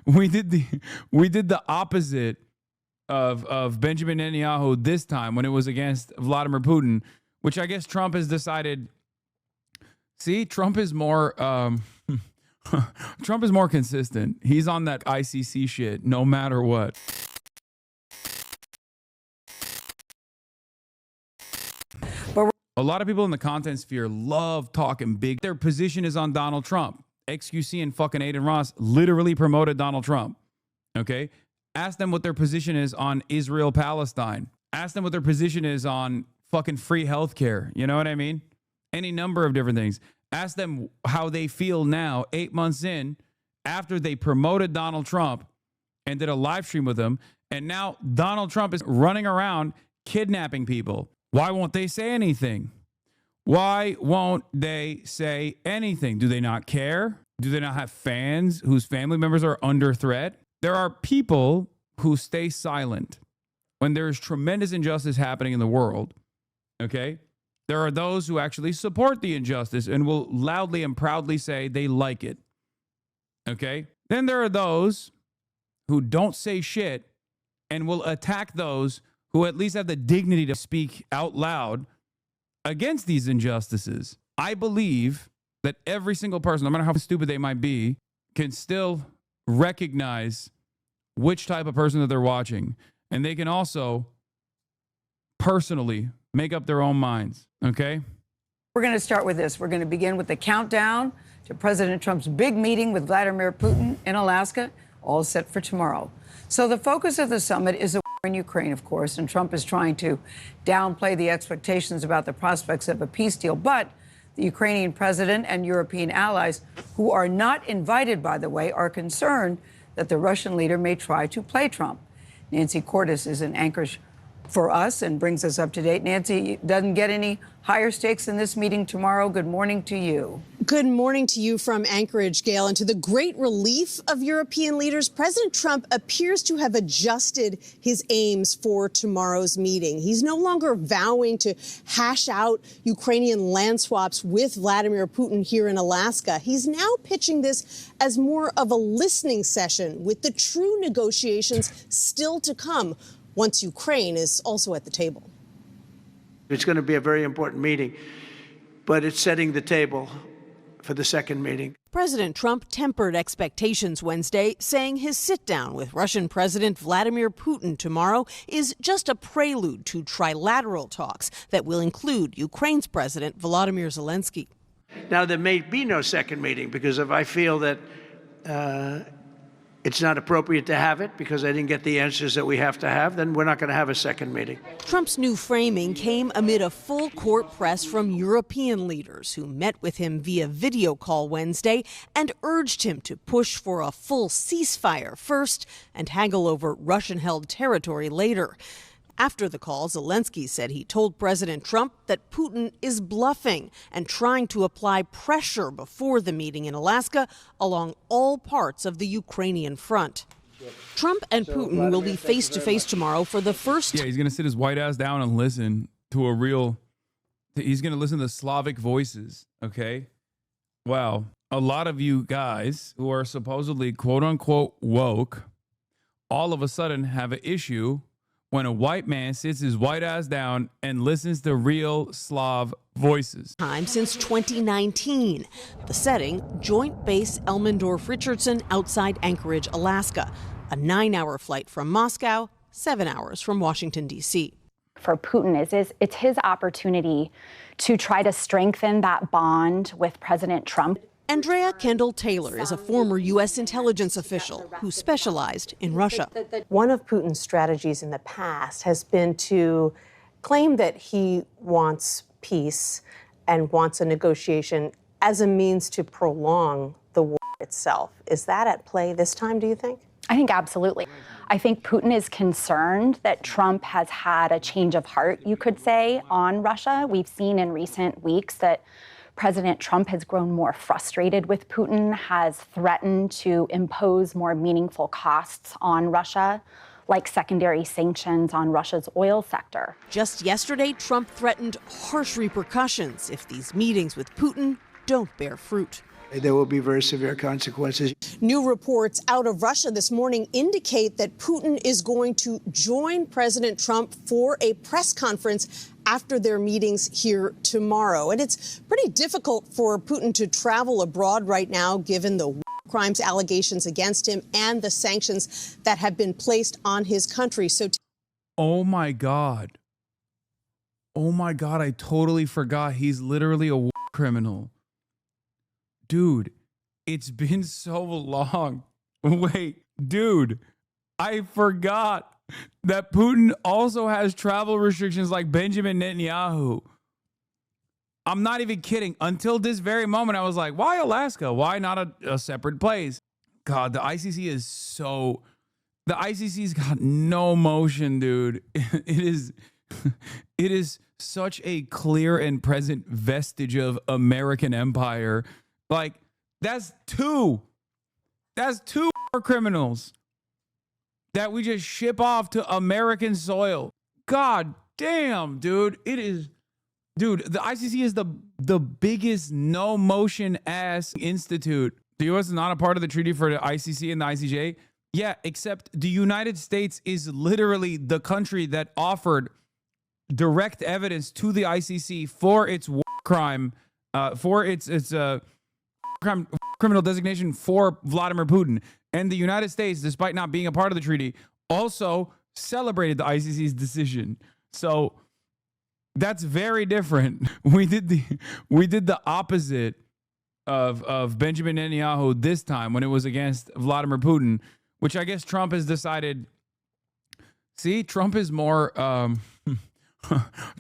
we did the opposite of Benjamin Netanyahu this time when it was against Vladimir Putin, which I guess Trump has decided. See, Trump is more Trump is more consistent. He's on that ICC shit no matter what. A lot of people in the content sphere love talking big. Their position is on Donald Trump. XQC and fucking Aiden Ross literally promoted Donald Trump. Okay? Ask them what their position is on Israel-Palestine. Ask them what their position is on fucking free healthcare. You know what I mean? Any number of different things. Ask them how they feel now, 8 months in, after they promoted Donald Trump and did a live stream with him. And now Donald Trump is running around kidnapping people. Why won't they say anything? Why won't they say anything? Do they not care? Do they not have fans whose family members are under threat? There are people who stay silent when there is tremendous injustice happening in the world, okay? There are those who actually support the injustice and will loudly and proudly say they like it, okay? Then there are those who don't say shit and will attack those who at least have the dignity to speak out loud against these injustices. I believe that every single person, no matter how stupid they might be, can still recognize which type of person that they're watching. And they can also personally make up their own minds, okay? We're going to start with this. We're going to begin with the countdown to President Trump's big meeting with Vladimir Putin in Alaska, all set for tomorrow. So the focus of the summit is the war in Ukraine, of course, and Trump is trying to downplay the expectations about the prospects of a peace deal. But the Ukrainian president and European allies, who are not invited, by the way, are concerned that the Russian leader may try to play Trump. Nancy Cordes is in Anchorage for us and brings us up to date. Nancy, doesn't get any higher stakes in this meeting tomorrow. Good morning to you. Good morning to you from Anchorage, Gail. And to the great relief of European leaders, President Trump appears to have adjusted his aims for tomorrow's meeting. He's no longer vowing to hash out Ukrainian land swaps with Vladimir Putin here in Alaska. He's now pitching this as more of a listening session with the true negotiations still to come once Ukraine is also at the table. It's going to be a very important meeting, but it's setting the table for the second meeting. President Trump tempered expectations Wednesday, saying his sit-down with Russian President Vladimir Putin tomorrow is just a prelude to trilateral talks that will include Ukraine's President Volodymyr Zelensky. Now, there may be no second meeting because if I feel that it's not appropriate to have it because I didn't get the answers that we have to have, then we're not going to have a second meeting. Trump's new framing came amid a full court press from European leaders who met with him via video call Wednesday and urged him to push for a full ceasefire first and haggle over Russian-held territory later. After the call, Zelensky said he told President Trump that Putin is bluffing and trying to apply pressure before the meeting in Alaska along all parts of the Ukrainian front. Trump and Putin will be face-to-face tomorrow for the first... Yeah, he's going to sit his white ass down and listen to a real... He's going to listen to Slavic voices, okay? Wow. A lot of you guys who are supposedly quote-unquote woke all of a sudden have an issue when a white man sits his white ass down and listens to real Slav voices. Time since 2019. The setting, Joint Base Elmendorf-Richardson outside Anchorage, Alaska. A 9-hour flight from Moscow, 7 hours from Washington, D.C. For Putin, it's his opportunity to try to strengthen that bond with President Trump. Andrea Kendall-Taylor is a former U.S. intelligence official who specialized in Russia. One of Putin's strategies in the past has been to claim that he wants peace and wants a negotiation as a means to prolong the war itself. Is that at play this time, do you think? I think absolutely. I think Putin is concerned that Trump has had a change of heart, you could say, on Russia. We've seen in recent weeks that President Trump has grown more frustrated with Putin, has threatened to impose more meaningful costs on Russia, like secondary sanctions on Russia's oil sector. Just yesterday, Trump threatened harsh repercussions if these meetings with Putin don't bear fruit. There will be very severe consequences. New reports out of Russia this morning indicate that Putin is going to join President Trump for a press conference after their meetings here tomorrow. And it's pretty difficult for Putin to travel abroad right now, given the crimes allegations against him and the sanctions that have been placed on his country. So, oh my God. Oh my God. I totally forgot. He's literally a war criminal. Dude, it's been so long. Wait, dude, I forgot that Putin also has travel restrictions like Benjamin Netanyahu. I'm not even kidding. Until this very moment, I was like, why Alaska? Why not a separate place? God, the ICC's got no motion, dude. It is such a clear and present vestige of American empire. Like, that's two war criminals that we just ship off to American soil. God damn, dude. Dude, the ICC is the biggest no motion ass institute. The U.S. is not a part of the treaty for the ICC and the ICJ. Yeah, except the United States is literally the country that offered direct evidence to the ICC for its war crime, for its criminal designation for Vladimir Putin. And the United States, despite not being a part of the treaty, also celebrated the ICC's decision. So that's very different. We did the opposite of Benjamin Netanyahu this time when it was against Vladimir Putin, which I guess Trump has decided. See, Trump is more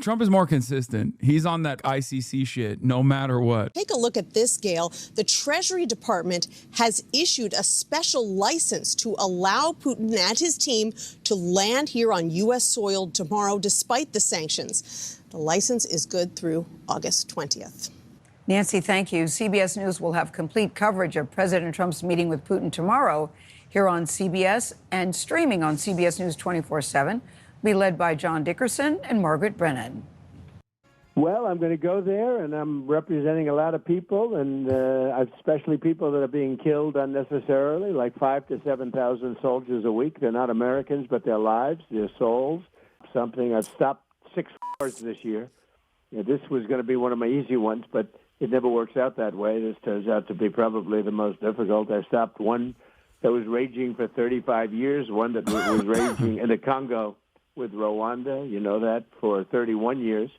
Trump is more consistent. He's on that ICC shit no matter what. take a look at this, Gail. The Treasury Department has issued a special license to allow Putin and his team to land here on U.S. soil tomorrow, despite the sanctions. The license is good through August 20th. Nancy, thank you. CBS News will have complete coverage of President Trump's meeting with Putin tomorrow here on CBS and streaming on CBS News 24/7. Be led by John Dickerson and Margaret Brennan. Well, I'm going to go there, and I'm representing a lot of people, and especially people that are being killed unnecessarily, like 5,000 to 7,000 soldiers a week. They're not Americans, but their lives, their souls. Something I've stopped 6 wars this year. This was going to be one of my easy ones, but it never works out that way. This turns out to be probably the most difficult. I stopped one that was raging for 35 years, one that was raging in the Congo with Rwanda, you know that, for 31 years.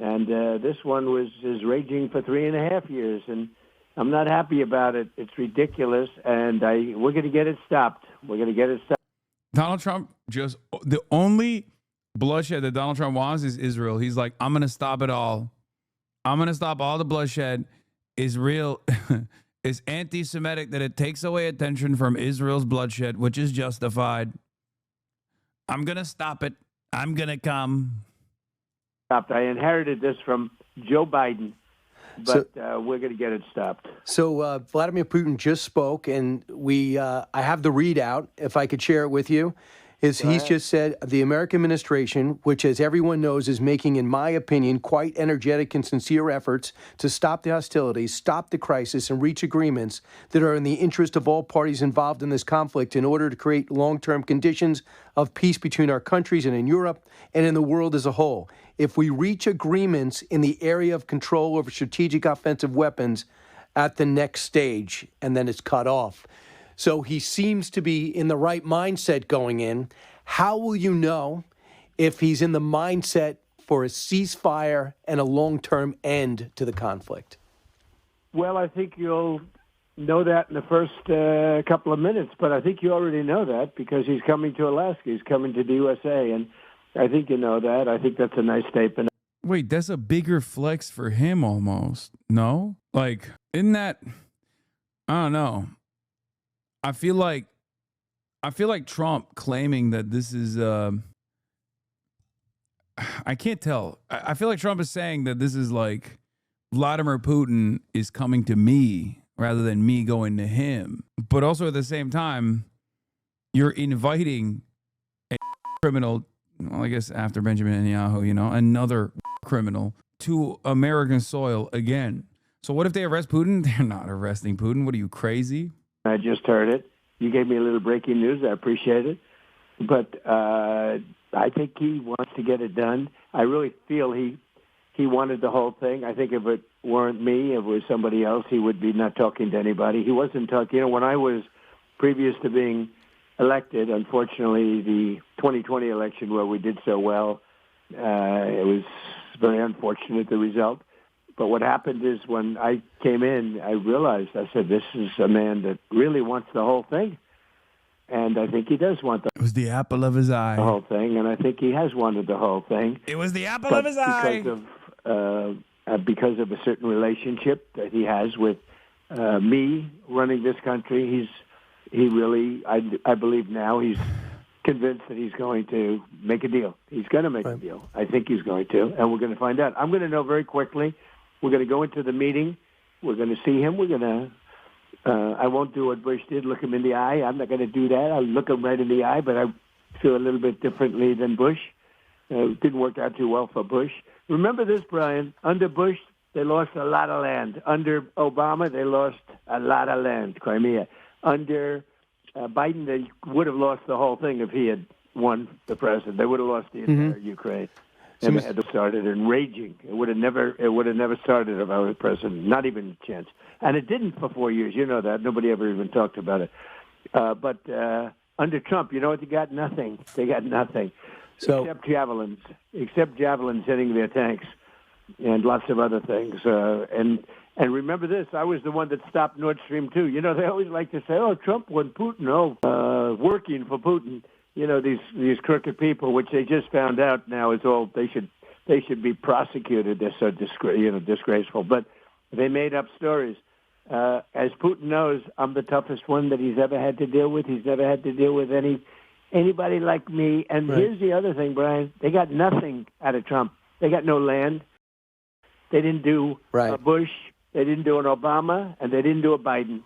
And this one is raging for 3.5 years, and I'm not happy about it. It's ridiculous, and we're going to get it stopped. We're going to get it stopped. Donald Trump, just the only bloodshed that Donald Trump wants is Israel. He's like, I'm going to stop it all. I'm going to stop all the bloodshed. Israel is anti-Semitic, that it takes away attention from Israel's bloodshed, which is justified. I'm going to stop it. I'm going to come. I inherited this from Joe Biden, but we're going to get it stopped. So Vladimir Putin just spoke, and I have the readout, if I could share it with you. He's just said the American administration, which, as everyone knows, is making, in my opinion, quite energetic and sincere efforts to stop the hostilities, stop the crisis, and reach agreements that are in the interest of all parties involved in this conflict in order to create long-term conditions of peace between our countries and in Europe and in the world as a whole. If we reach agreements in the area of control over strategic offensive weapons at the next stage, and then it's cut off. So he seems to be in the right mindset going in. How will you know if he's in the mindset for a ceasefire and a long-term end to the conflict? Well, I think you'll know that in the first couple of minutes, but I think you already know that because he's coming to Alaska. He's coming to the USA, and I think you know that. I think that's a nice statement. Wait, that's a bigger flex for him almost. No? Like, isn't that, I don't know. I feel like Trump claiming that this is, I can't tell. I feel like Trump is saying that this is like Vladimir Putin is coming to me rather than me going to him. But also at the same time, you're inviting a criminal, well, I guess after Benjamin Netanyahu, another criminal to American soil again. So what if they arrest Putin? They're not arresting Putin. What are you, crazy? I just heard it. You gave me a little breaking news. I appreciate it. But I think he wants to get it done. I really feel he wanted the whole thing. I think if it weren't me, if it was somebody else, he would be not talking to anybody. He wasn't talking. You know, when I was previous to being elected, unfortunately, the 2020 election where we did so well, it was very unfortunate, the result. But what happened is when I came in, I realized, I said, this is a man that really wants the whole thing. And I think he does want It was the apple of his eye. the whole thing, and I think he has wanted the whole thing. It was the apple of his eye. Because of a certain relationship that he has with me running this country, he really, I believe now, he's convinced that he's going to make a deal. He's going to make a deal. I think he's going to, and we're going to find out. I'm going to know very quickly. We're going to go into the meeting. We're going to see him. We're going to, I won't do what Bush did, look him in the eye. I'm not going to do that. I'll look him right in the eye, but I feel a little bit differently than Bush. It didn't work out too well for Bush. Remember this, Brian. Under Bush, they lost a lot of land. Under Obama, they lost a lot of land, Crimea. Under Biden, they would have lost the whole thing if he had won the president. They would have lost the entire Ukraine. And they had started enraging. It would have never started if I was president. Not even a chance. And it didn't for 4 years. You know that. Nobody ever even talked about it. But under Trump, you know what? They got nothing. They got nothing. Except javelins hitting their tanks and lots of other things. And remember this, I was the one that stopped Nord Stream 2. You know, they always like to say, oh, Trump won Putin, working for Putin. You know, these crooked people, which they just found out now is all, they should be prosecuted. They're so disgraceful. But they made up stories. As Putin knows, I'm the toughest one that he's ever had to deal with. He's never had to deal with anybody like me. And here's the other thing, Brian. They got nothing out of Trump. They got no land. They didn't do a Bush. They didn't do an Obama. And they didn't do a Biden.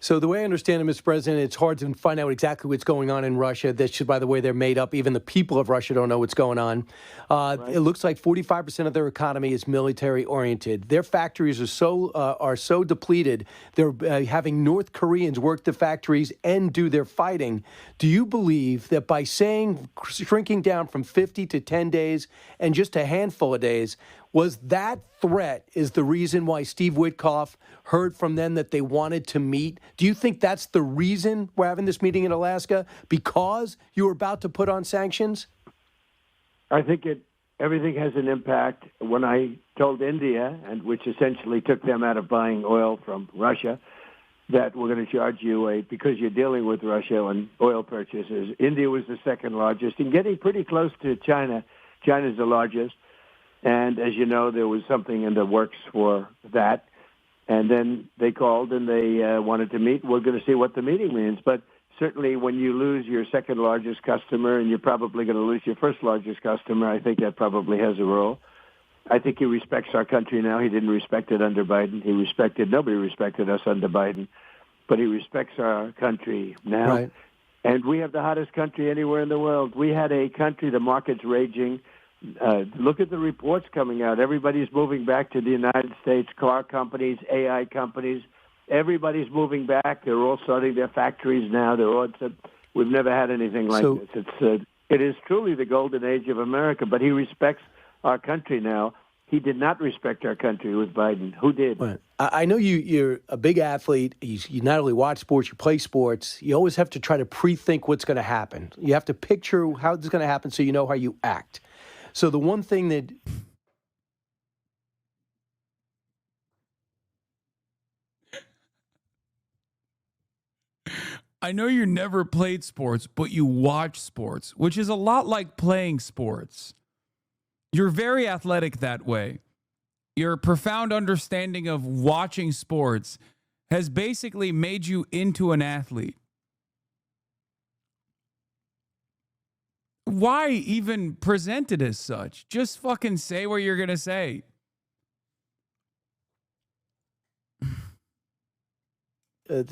So the way I understand it, Mr. President, it's hard to find out exactly what's going on in Russia. That, by the way, they're made up. Even the people of Russia don't know what's going on. It looks like 45% of their economy is military-oriented. Their factories are so depleted. They're having North Koreans work the factories and do their fighting. Do you believe that by shrinking down from 50 to 10 days and just a handful of days, was that threat is the reason why Steve Witkoff heard from them that they wanted to meet? Do you think that's the reason we're having this meeting in Alaska? Because you were about to put on sanctions? I think everything has an impact. When I told India, and which essentially took them out of buying oil from Russia, that we're going to charge you because you're dealing with Russia on oil purchases. India was the second largest and getting pretty close to China. China's the largest. And as you know, there was something in the works for that. And then they called and they wanted to meet. We're going to see what the meeting means. But certainly when you lose your second largest customer and you're probably going to lose your first largest customer, I think that probably has a role. I think he respects our country now. He didn't respect it under Biden. Nobody respected us under Biden. But he respects our country now. Right. And we have the hottest country anywhere in the world. We had a country, the market's raging. Look at the reports coming out. Everybody's moving back to the United States, car companies, AI companies. Everybody's moving back. They're all starting their factories now. We've never had anything like this. It is truly the golden age of America, but he respects our country now. He did not respect our country with Biden. Who did? Right. I know you're a big athlete. You not only watch sports, you play sports. You always have to try to pre-think what's going to happen. You have to picture how it's going to happen so you know how you act. So the one thing that I know you never played sports, but you watch sports, which is a lot like playing sports. You're very athletic that way. Your profound understanding of watching sports has basically made you into an athlete. Why even present it as such? Just fucking say what you're going to say.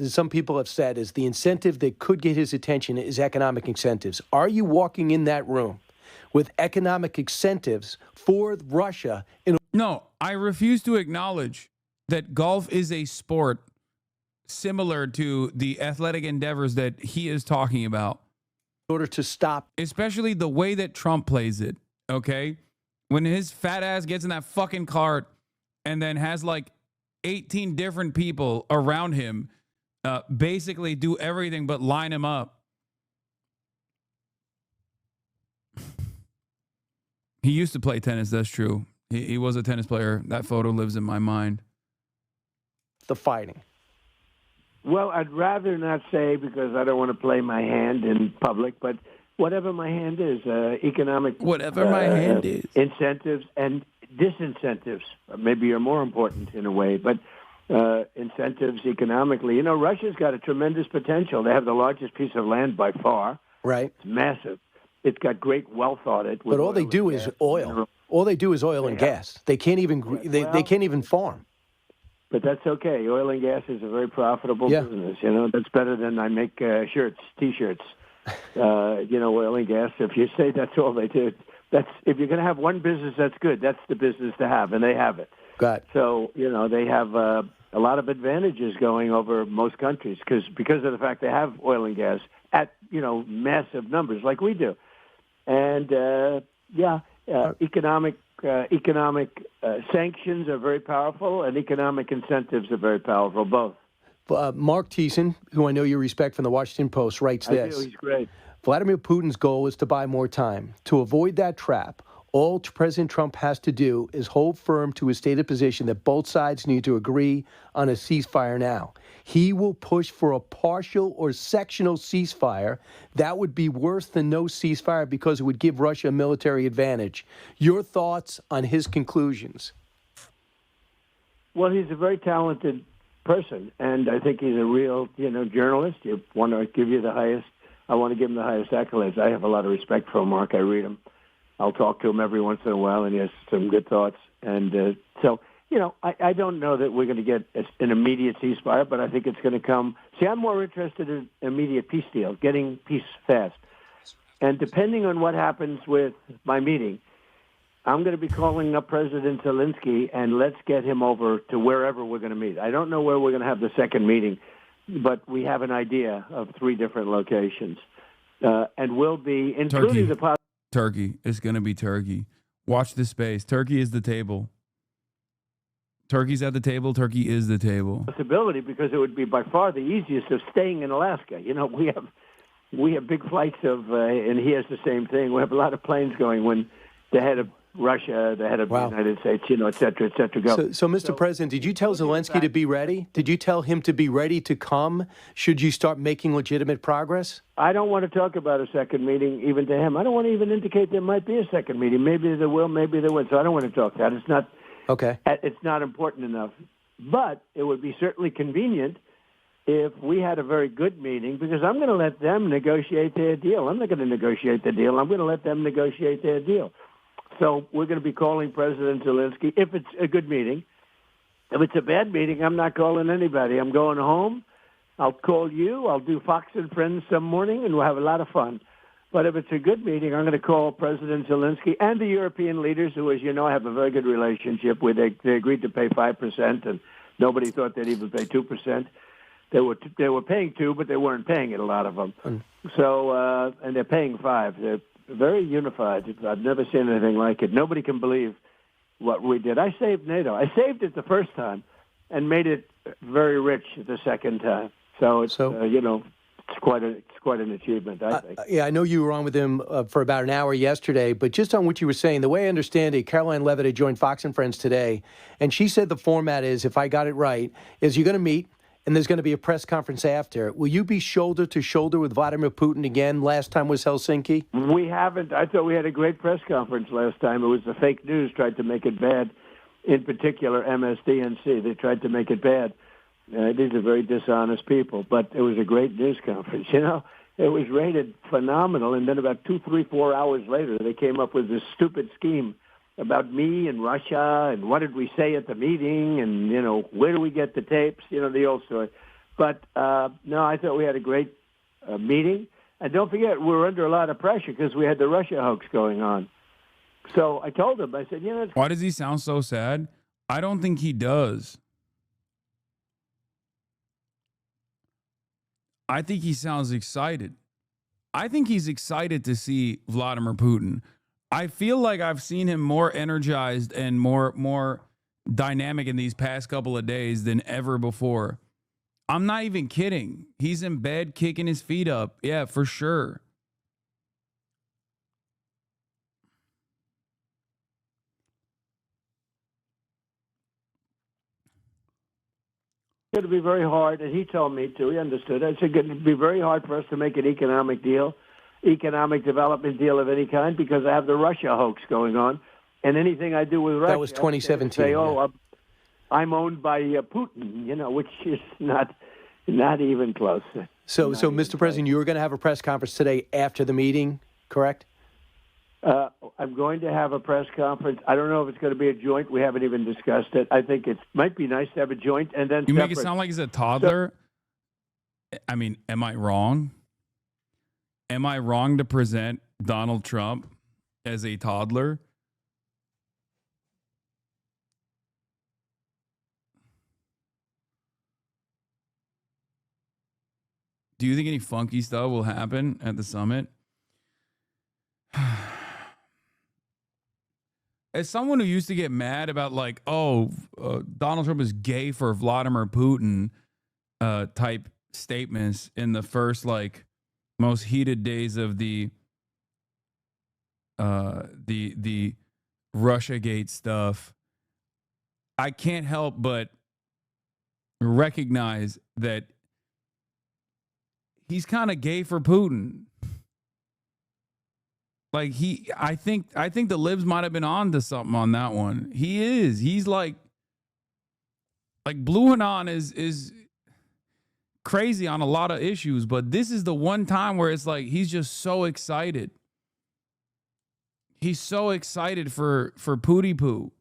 Some people have said is the incentive that could get his attention is economic incentives. Are you walking in that room with economic incentives for Russia? No, I refuse to acknowledge that golf is a sport similar to the athletic endeavors that he is talking about. In order to stop. Especially the way that Trump plays it, okay? When his fat ass gets in that fucking cart and then has like 18 different people around him basically do everything but line him up. He used to play tennis, that's true. He was a tennis player. That photo lives in my mind. The fighting. Well, I'd rather not say because I don't want to play my hand in public, but whatever my hand is, economic... Whatever my hand is. Incentives and disincentives maybe are more important in a way, but incentives economically. You know, Russia's got a tremendous potential. They have the largest piece of land by far. Right. It's massive. It's got great wealth on it. But all they do is oil. All they do is oil and gas. They can't even they can't even farm. But that's okay. Oil and gas is a very profitable business. You know, that's better than I make shirts, T-shirts. You know, oil and gas. If you say that's all they do, that's if you're going to have one business that's good, that's the business to have, and they have it. Got it. So you know they have a lot of advantages going over most countries because of the fact they have oil and gas at massive numbers like we do, and economic sanctions are very powerful, and economic incentives are very powerful, both. Mark Thiessen, who I know you respect from the Washington Post, writes this. I do. He's great. Vladimir Putin's goal is to buy more time. To avoid that trap, all President Trump has to do is hold firm to his stated position that both sides need to agree on a ceasefire now. He will push for a partial or sectional ceasefire. That would be worse than no ceasefire because it would give Russia a military advantage. Your thoughts on his conclusions? Well, he's a very talented person, and I think he's a real, journalist. You want to give you the highest. I want to give him the highest accolades. I have a lot of respect for him, Mark. I read him. I'll talk to him every once in a while, and he has some good thoughts. And so, I don't know that we're going to get an immediate ceasefire, but I think it's going to come. See, I'm more interested in immediate peace deal, getting peace fast. And depending on what happens with my meeting, I'm going to be calling up President Zelensky, and let's get him over to wherever we're going to meet. I don't know where we're going to have the second meeting, but we have an idea of 3 different locations. And we'll be, including Turkey. It's going to be Turkey. Watch this space. Turkey is the table. Turkey's at the table. Turkey is the table. Possibility because it would be by far the easiest of staying in Alaska. We have big flights of, and he has the same thing. We have a lot of planes going when the head of Russia, the head of the United States, et cetera, go. So, Mr. President, did you tell Zelensky to be ready? Did you tell him to be ready to come? Should you start making legitimate progress? I don't want to talk about a second meeting even to him. I don't want to even indicate there might be a second meeting. Maybe there will, maybe there won't. So I don't want to talk that. It's not okay. It's not important enough. But it would be certainly convenient if we had a very good meeting, because I'm going to let them negotiate their deal. I'm not going to negotiate the deal. I'm going to let them negotiate their deal. So we're going to be calling President Zelensky if it's a good meeting. If it's a bad meeting, I'm not calling anybody. I'm going home. I'll call you. I'll do Fox and Friends some morning, and we'll have a lot of fun. But if it's a good meeting, I'm going to call President Zelensky and the European leaders, who, as you know, have a very good relationship with. They agreed to pay 5%, and nobody thought they'd even pay 2%. They were paying 2%, but they weren't paying it, a lot of them. So, and they're paying 5%. They're very unified. I've never seen anything like it. Nobody can believe what we did. I saved NATO. I saved it the first time and made it very rich the second time. So it's it's quite an achievement, I think. Yeah, I know you were on with him for about an hour yesterday, but just on what you were saying, the way I understand it, Caroline Levitt had joined Fox and Friends today, and she said the format is, if I got it right, is you're going to meet, and there's going to be a press conference after. Will you be shoulder to shoulder with Vladimir Putin again? Last time was Helsinki. We haven't. I thought we had a great press conference last time. It was the fake news tried to make it bad, in particular MSDNC. They tried to make it bad. These are very dishonest people, but it was a great news conference. It was rated phenomenal, and then about 2, 3, 4 hours later, they came up with this stupid scheme about me and Russia, and what did we say at the meeting, and, where do we get the tapes, the old story. But, no, I thought we had a great meeting. And don't forget, we were under a lot of pressure because we had the Russia hoax going on. So I told him, I said, why does he sound so sad? I don't think he does. I think he sounds excited. I think he's excited to see Vladimir Putin. I feel like I've seen him more energized and more dynamic in these past couple of days than ever before. I'm not even kidding. He's in bed kicking his feet up. Yeah, for sure. It's going to be very hard, and he told me to. He understood. I said it would be very hard for us to make an economic development deal of any kind, because I have the Russia hoax going on, and anything I do with Russia, that was 2017. Say, I'm owned by Putin, which is not even close. So, Mr. President, you were going to have a press conference today after the meeting, correct? I'm going to have a press conference. I don't know if it's going to be a joint. We haven't even discussed it. I think it might be nice to have a joint and then you separate. make it sound like he's a toddler. I mean, am I wrong? Am I wrong to present Donald Trump as a toddler? Do you think any funky stuff will happen at the summit? As someone who used to get mad about Donald Trump is gay for Vladimir Putin type statements in the first most heated days of the Russiagate stuff, I can't help but recognize that he's kind of gay for Putin. I think the libs might have been on to something on that one. He is. He's like Blue Hanan is crazy on a lot of issues, but this is the one time where it's like he's just so excited. He's so excited for Pootie Poo.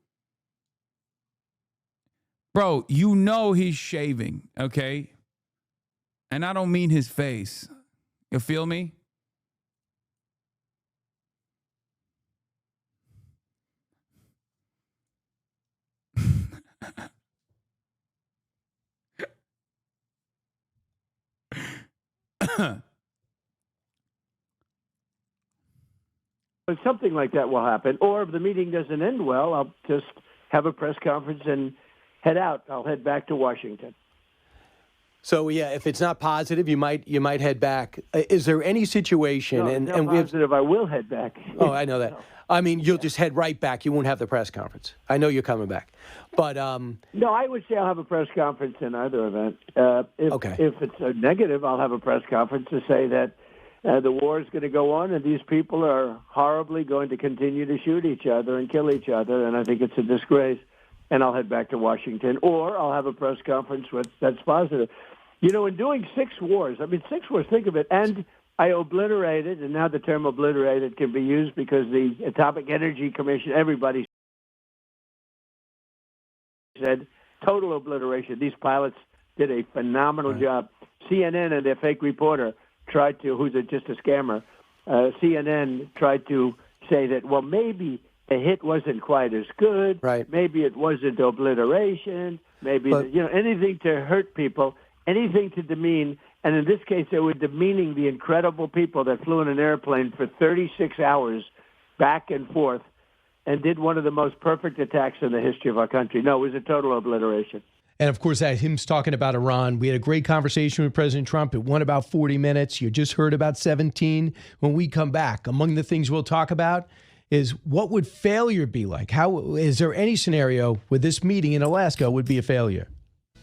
Bro, he's shaving, okay? And I don't mean his face. You feel me? But something like that will happen. Or if the meeting doesn't end well, I'll just have a press conference and head out. I'll head back to Washington. So yeah, if it's not positive, you might head back. Is there any situation? No, and positive, I will head back. Oh, I know that. No. I mean, you'll just head right back. You won't have the press conference. I know you're coming back, but no, I would say I'll have a press conference in either event. Okay. If it's a negative, I'll have a press conference to say that the war is going to go on, and these people are horribly going to continue to shoot each other and kill each other, and I think it's a disgrace. And I'll head back to Washington, or I'll have a press conference that's positive. In doing 6 wars, 6 wars, think of it, and I obliterated, and now the term obliterated can be used because the Atomic Energy Commission, everybody said total obliteration. These pilots did a phenomenal job. CNN and their fake reporter tried to, who's just a scammer, CNN tried to say that, well, maybe the hit wasn't quite as good. Right. Maybe it wasn't obliteration. Maybe, anything to hurt people, anything to demean. And in this case, they were demeaning the incredible people that flew in an airplane for 36 hours back and forth and did one of the most perfect attacks in the history of our country. No, it was a total obliteration. And of course, that him talking about Iran. We had a great conversation with President Trump. It went about 40 minutes. You just heard about 17. When we come back, among the things we'll talk about is what would failure be like? How is there any scenario where this meeting in Alaska would be a failure?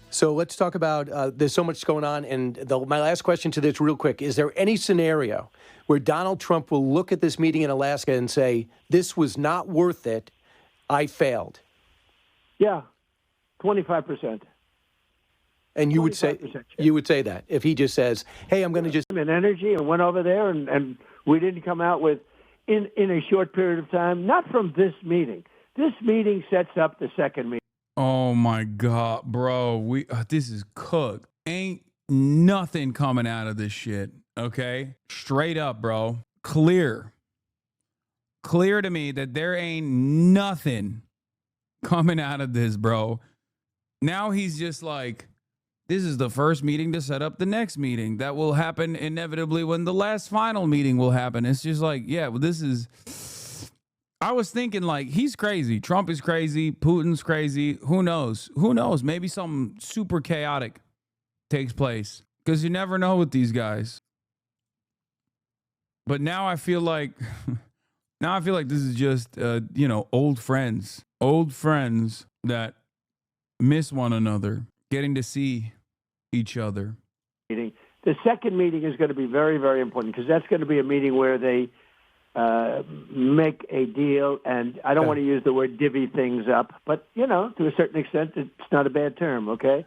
So let's talk about, there's so much going on. And my last question to this real quick, is there any scenario where Donald Trump will look at this meeting in Alaska and say, this was not worth it, I failed? Yeah, 25%. And you would say that if he just says, hey, I'm going to just... ...and energy and went over there and we didn't come out with, in a short period of time, not from this meeting. This meeting sets up the second meeting. Oh my God, bro. This is cooked. Ain't nothing coming out of this shit. Okay? Straight up, bro. Clear to me that there ain't nothing coming out of this, bro. Now he's just like, This is the first meeting to set up the next meeting that will happen inevitably when the last final meeting will happen. It's just like, yeah, well, this is... I was thinking, like, he's crazy. Trump is crazy. Putin's crazy. Who knows? Who knows? Maybe something super chaotic takes place, because you never know with these guys. But now I feel like... Now I feel like this is just, old friends that miss one another, getting to see each other. The second meeting is going to be very, very important, because that's going to be a meeting where they make a deal. And I don't want to use the word divvy things up, but, to a certain extent, it's not a bad term, okay?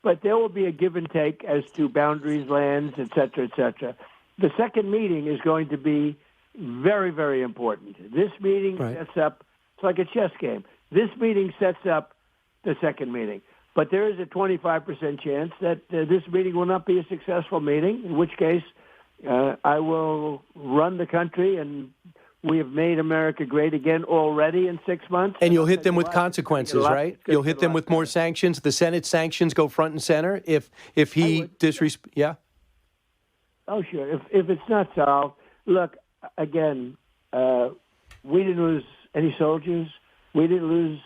But there will be a give and take as to boundaries, lands, et cetera, et cetera. The second meeting is going to be very, very important. This meeting sets up, it's like a chess game. This meeting sets up the second meeting. But there is a 25% chance that this meeting will not be a successful meeting, in which case I will run the country, and we have made America great again already in 6 months. And you'll hit them with consequences, right? You'll hit them with more sanctions. The Senate sanctions go front and center if he disrespects. Yeah? Oh, sure. If it's not solved, look, again, we didn't lose any soldiers. We didn't lose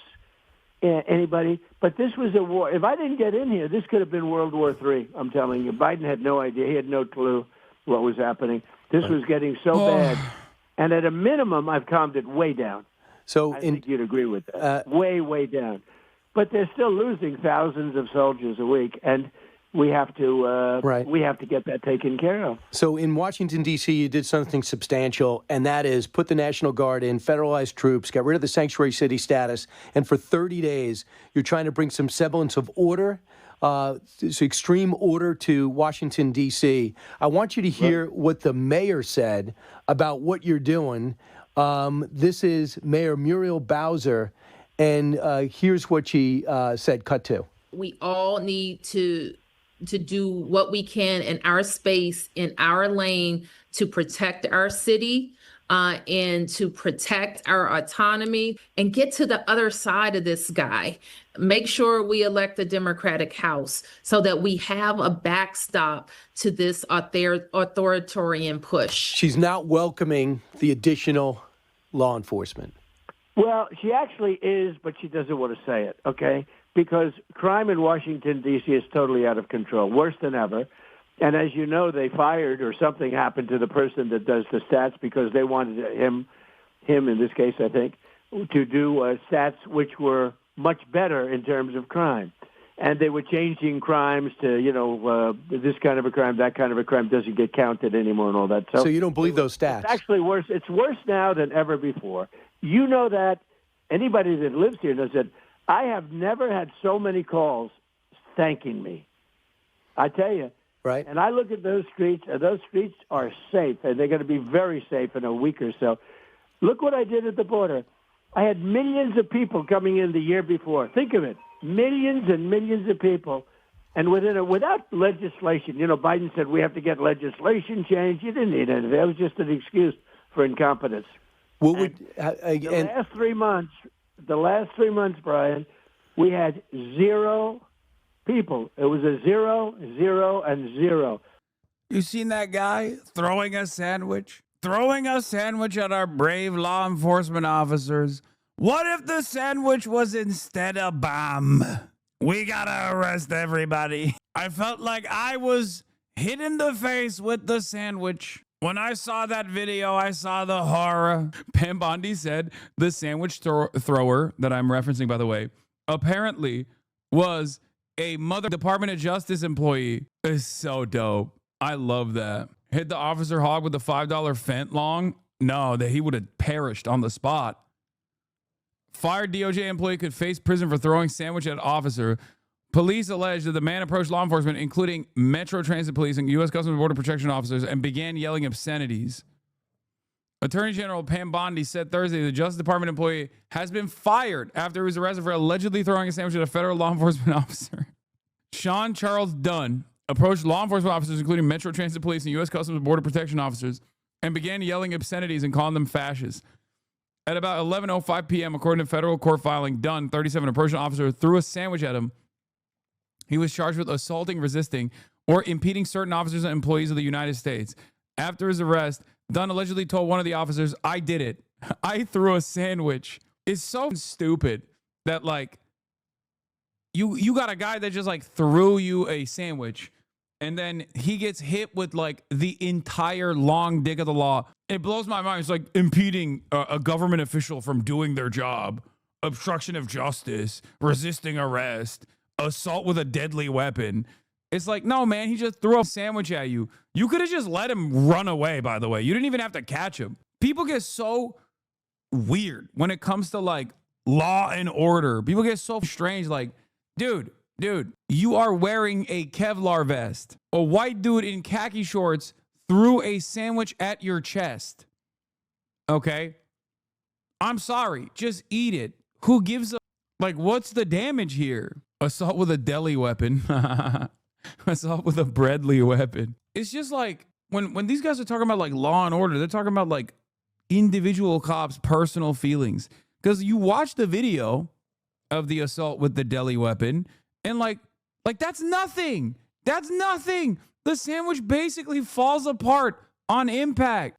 anybody. But this was a war. If I didn't get in here, this could have been World War III, I'm telling you. Biden had no idea. He had no clue what was happening. This was getting so bad. And at a minimum, I've calmed it way down. So I think you'd agree with that. Way, way down. But they're still losing thousands of soldiers a week. And we have to get that taken care of. So in Washington, D.C., you did something substantial, and that is put the National Guard in, federalized troops, got rid of the sanctuary city status, and for 30 days, you're trying to bring some semblance of order, extreme order to Washington, D.C. I want you to hear what the mayor said about what you're doing. This is Mayor Muriel Bowser, and here's what she said, cut to. We all need to do what we can in our space, in our lane, to protect our city and to protect our autonomy and get to the other side of this guy. Make sure we elect a Democratic House so that we have a backstop to this authoritarian push. She's not welcoming the additional law enforcement. Well, she actually is, but she doesn't want to say it, okay? Because crime in Washington, D.C. is totally out of control, worse than ever. And as you know, they fired, or something happened to the person that does the stats, because they wanted him in this case, I think, to do stats which were much better in terms of crime. And they were changing crimes to, this kind of a crime, that kind of a crime doesn't get counted anymore and all that. So you don't believe those stats? It's actually worse. It's worse now than ever before. You know that. Anybody that lives here knows that. I have never had so many calls thanking me. I tell you. Right. And I look at those streets, and those streets are safe, and they're going to be very safe in a week or so. Look what I did at the border. I had millions of people coming in the year before. Think of it. Millions and millions of people. And without legislation, Biden said we have to get legislation changed. You didn't need anything. That was just an excuse for incompetence. The last 3 months, Brian, we had zero people. It was a 0, 0, and 0. You seen that guy throwing a sandwich? Throwing a sandwich at our brave law enforcement officers. What if the sandwich was instead a bomb? We gotta arrest everybody. I felt like I was hit in the face with the sandwich. When I saw that video, I saw the horror. Pam Bondi said the sandwich thrower that I'm referencing, by the way, apparently was a Department of Justice employee. It's so dope. I love that. Hit the officer hog with the $5 fent long. No, that he would have perished on the spot. Fired DOJ employee could face prison for throwing sandwich at officer. Police allege that the man approached law enforcement, including Metro Transit Police and U.S. Customs and Border Protection officers, and began yelling obscenities. Attorney General Pam Bondi said Thursday the Justice Department employee has been fired after he was arrested for allegedly throwing a sandwich at a federal law enforcement officer. Sean Charles Dunn approached law enforcement officers, including Metro Transit Police and U.S. Customs and Border Protection officers, and began yelling obscenities and calling them fascists. At about 11:05 p.m., according to federal court filing, Dunn, 37, approached an officer, threw a sandwich at him, He was charged with assaulting, resisting, or impeding certain officers and employees of the United States. After his arrest, Dunn allegedly told one of the officers, "I did it. I threw a sandwich." It's so stupid that, like, you got a guy that just, like, threw you a sandwich, and then he gets hit with, like, the entire long dick of the law. It blows my mind. It's like impeding a government official from doing their job, obstruction of justice, resisting arrest, assault with a deadly weapon. It's like, no, man, he just threw a sandwich at you. You could have just let him run away, by the way. You didn't even have to catch him. People get so weird when it comes to, like, law and order. People get so strange, like, dude, you are wearing a Kevlar vest. A white dude in khaki shorts threw a sandwich at your chest. Okay? I'm sorry. Just eat it. Who gives a... Like, what's the damage here? Assault with a deli weapon. Assault with a Bradley weapon. It's just like, when these guys are talking about, like, law and order, they're talking about, like, individual cops' personal feelings. Because you watch the video of the assault with the deli weapon, and like that's nothing. That's nothing. The sandwich basically falls apart on impact.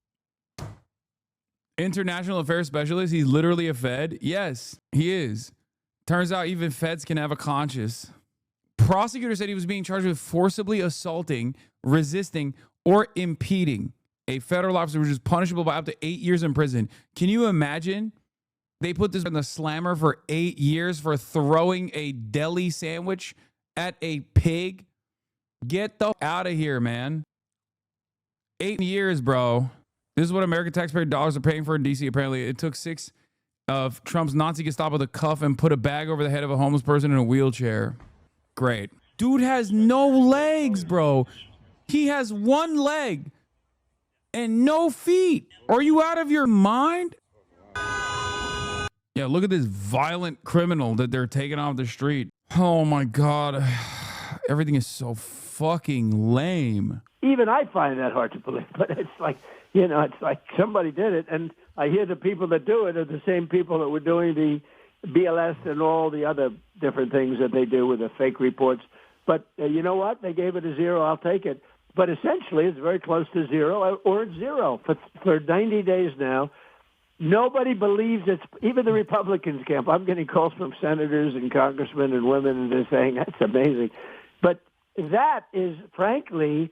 International affairs specialist. He's literally a Fed. Yes, he is. Turns out even Feds can have a conscience. Prosecutor said he was being charged with forcibly assaulting, resisting, or impeding a federal officer, which is punishable by up to 8 years in prison. Can you imagine? They put this in the slammer for 8 years for throwing a deli sandwich at a pig. Get the out of here, man. 8 years, bro. This is what American taxpayer dollars are paying for in D.C. Apparently, it took 6 of Trump's Nazi Gestapo to cuff and put a bag over the head of a homeless person in a wheelchair. Great. Dude has no legs, bro. He has one leg and no feet. Are you out of your mind? Yeah, look at this violent criminal that they're taking off the street. Oh, my God. Everything is so fucking lame. Even I find that hard to believe, but it's like, it's like somebody did it, and I hear the people that do it are the same people that were doing the BLS and all the other different things that they do with the fake reports. But you know what? They gave it a 0. I'll take it. But essentially, it's very close to 0, or it's 0 for 90 days now. Nobody believes it's, even the Republicans camp. I'm getting calls from senators and congressmen and women, and they're saying that's amazing. But that is, frankly,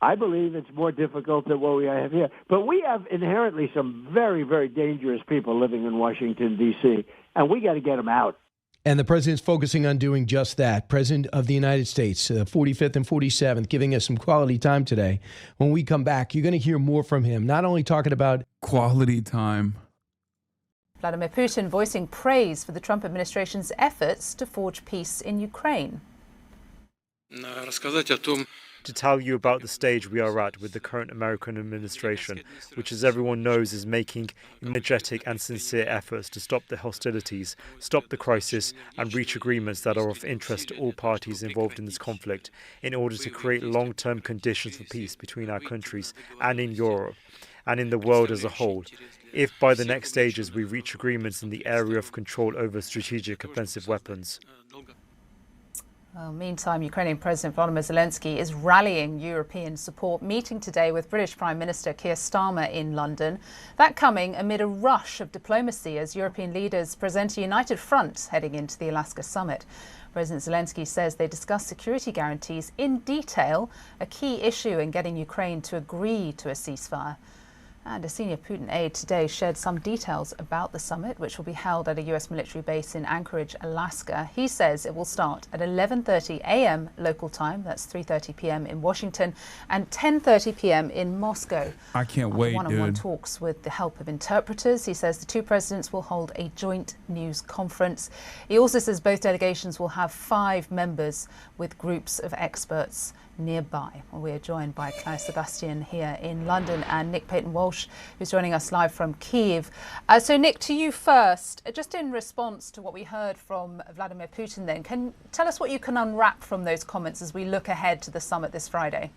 I believe it's more difficult than what we have here. But we have inherently some very, very dangerous people living in Washington, D.C., and we got to get them out. And the president's focusing on doing just that. President of the United States, 45th and 47th, giving us some quality time today. When we come back, you're going to hear more from him, not only talking about quality time. Vladimir Putin voicing praise for the Trump administration's efforts to forge peace in Ukraine. To tell you about the stage we are at with the current American administration, which, as everyone knows, is making energetic and sincere efforts to stop the hostilities, stop the crisis, and reach agreements that are of interest to all parties involved in this conflict, in order to create long-term conditions for peace between our countries and in Europe, and in the world as a whole. If by the next stages we reach agreements in the area of control over strategic offensive weapons. Well, meantime, Ukrainian President Volodymyr Zelensky is rallying European support, meeting today with British Prime Minister Keir Starmer in London. That coming amid a rush of diplomacy as European leaders present a united front heading into the Alaska summit. President Zelensky says they discussed security guarantees in detail, a key issue in getting Ukraine to agree to a ceasefire. And a senior Putin aide today shared some details about the summit, which will be held at a US military base in Anchorage, Alaska. He says it will start at 11:30 a.m. local time, that's 3:30 p.m. in Washington, and 10:30 p.m. in Moscow. I can't wait, one-on-one dude. talks with the help of interpreters. He says the two presidents will hold a joint news conference. He also says both delegations will have 5 members with groups of experts nearby. Well, we are joined by Klaus Sebastian here in London and Nick Payton-Walsh, who's joining us live from Kyiv. So Nick, to you first, just in response to what we heard from Vladimir Putin then, can tell us what you can unwrap from those comments as we look ahead to the summit this Friday?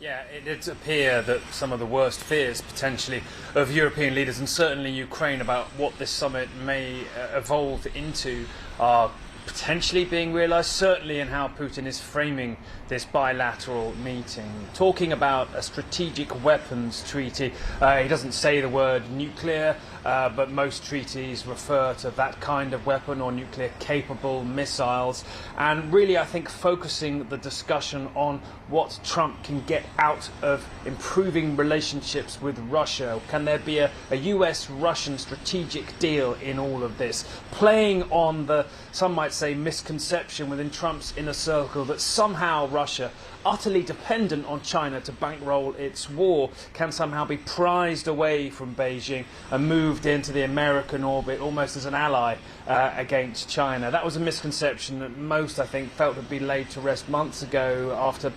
Yeah, it did appear that some of the worst fears potentially of European leaders and certainly Ukraine about what this summit may evolve into are potentially being realised, certainly in how Putin is framing this bilateral meeting. Talking about a strategic weapons treaty, he doesn't say the word nuclear, but most treaties refer to that kind of weapon or nuclear-capable missiles. And really, I think, focusing the discussion on what Trump can get out of improving relationships with Russia. Can there be a US-Russian strategic deal in all of this? Playing on the, some might say, misconception within Trump's inner circle that somehow Russia, utterly dependent on China to bankroll its war, can somehow be prized away from Beijing and moved into the American orbit almost as an ally against China. That was a misconception that most, I think, felt had been laid to rest months ago after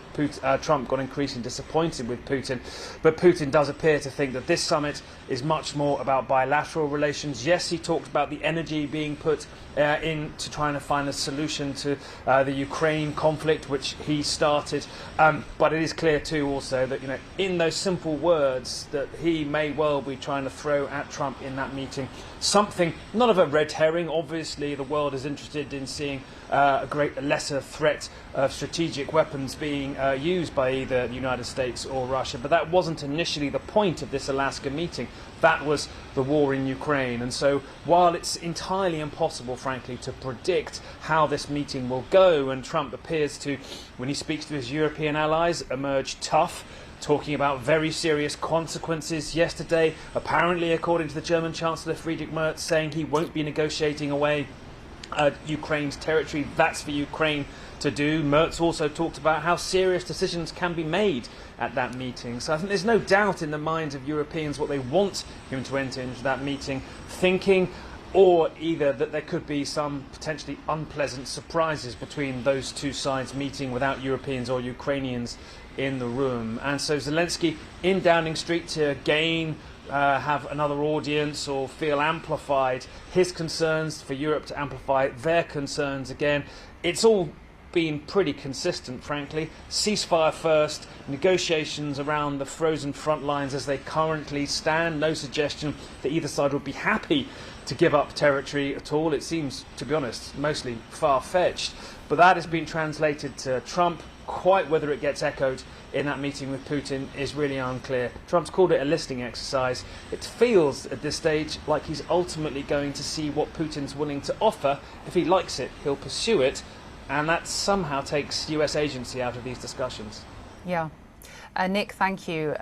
Trump got increasingly disappointed with Putin. But Putin does appear to think that this summit is much more about bilateral relations. Yes, he talked about the energy being put into trying to find a solution to the Ukraine conflict, which he started. But it is clear too also that, you know, in those simple words that he may well be trying to throw at Trump in that meeting something, not of a red herring. Obviously the world is interested in seeing a lesser threat of strategic weapons being used by either the United States or Russia, but that wasn't initially the point of this Alaska meeting. That was the war in Ukraine. And so while it's entirely impossible, frankly, to predict how this meeting will go, and Trump appears to, when he speaks to his European allies, emerge tough, talking about very serious consequences yesterday, apparently, according to the German Chancellor Friedrich Merz, saying he won't be negotiating away Ukraine's territory. That's for Ukraine to do. Merz also talked about how serious decisions can be made at that meeting. So I think there's no doubt in the minds of Europeans what they want him to enter into that meeting thinking, or either that there could be some potentially unpleasant surprises between those two sides meeting without Europeans or Ukrainians in the room. And so Zelensky in Downing Street to again have another audience or feel amplified his concerns, for Europe to amplify their concerns again. It's all been pretty consistent, frankly. Ceasefire first, negotiations around the frozen front lines as they currently stand. No suggestion that either side would be happy to give up territory at all. It seems, to be honest, mostly far-fetched. But that has been translated to Trump. Quite whether it gets echoed in that meeting with Putin is really unclear. Trump's called it a listening exercise. It feels at this stage like he's ultimately going to see what Putin's willing to offer. If he likes it, he'll pursue it. And that somehow takes US agency out of these discussions. Yeah. Nick, thank you.